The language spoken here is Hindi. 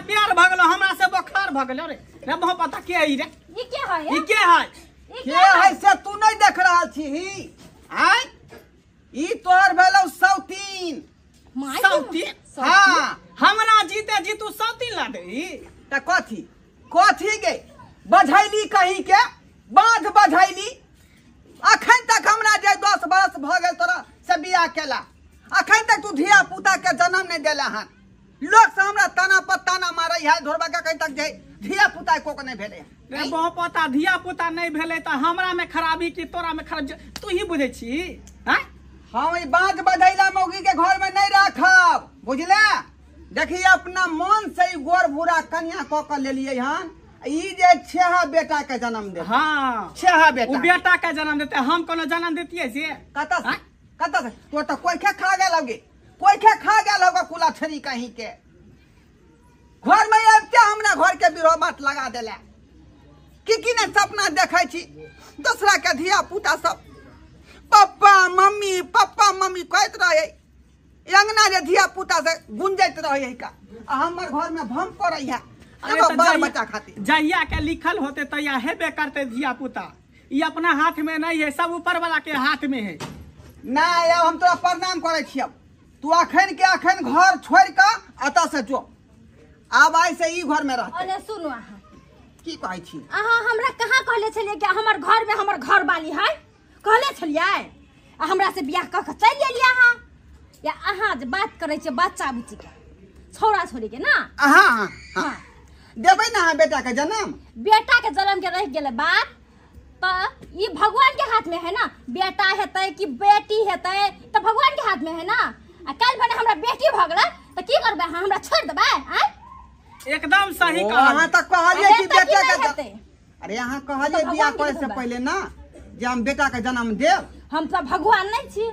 प्यार भ गेलो हमरा से बुखार भ गेलो रे रे मोह पता के ई रे ई के है ई के है से तू नहीं देख रहा छी आय ई तोहर भेलौ सौतीन सौतीन हां हमरा जीते जी तू सौतीन ला दे त कथी गे बझैली कहीं के बांध बझैली अखन तक हमरा जे 10 वर्ष भ गेल तोरा से बियाह केला अखन तक तू धिया पुता के जन्म नहीं देला हन लोग से हमरा ताना पर ताना मारै है धोरबा के कहीं तक जे धिया पुता को नहीं भेले रे बहु पता धिया पुता नहीं भेले त हमरा में खराबी की तोरा में खराब तू ही बुझे छी हैं हम ई बांध बधैला मौगी के घर में नहीं रखब बुझले देखी अपना मन से ई गोर बुरा कन्या क के लेलिए हन ई जे छेहा बेटा के जन्म दे हां छेहा बेटा उ बेटा के जन्म देते हम कोनो जन्म देतिए से कता से तो कोई के खा गेल होगे कोई के खा गेल होगा कुला छरी कहीं के घर में आबते हमरा घर के बिरह बात लगा देला की ने सपना देखै छी दूसरा के धिया पुता सब पप्पा मम्मी कहत रहे अंगना जे धिया पुता से गुंजैत रहे का हमर घर में भम पड़ै है एगो बाल बच्चा खातिर जहिया के लिखल होते तैया हेबे करते धिया पुता ई अपना हाथ में नहीं है सब ऊपर वाला के हाथ में है नहीं अब हम तोरा प्रणाम करे छी तू अखन के अखन घर छोड़ के अता से जो आब आई से ई घर में रह अने सुनो अहाँ की कहै छी अहाँ हमरा कहाँ कहले छलिए कि हमर घर में हमर घर वाली है कहले छलिए हमरा से बियाह क के चल गेलिए अहाँ या अहाँ जे बात करे छे बच्चा बुच्ची के छोरा छोरी के ना हां देबै ना बेटा के जन्म के रह गेले बात तो ये भगवान के हाथ में है ना बेटा हेतै कि बेटी हेतै तो भगवान के हाथ में है ना आ कल बने हमरा बेटी भ गेलै तो की करबै हमरा छोड़ देबै आ एकदम सही कहा अहाँ तक कहलिए कि बेटा के अरे अहाँ कहलिए बियाह करे से पहले ना जे हम बेटा के जन्म देब हम सब भगवान नहीं छी।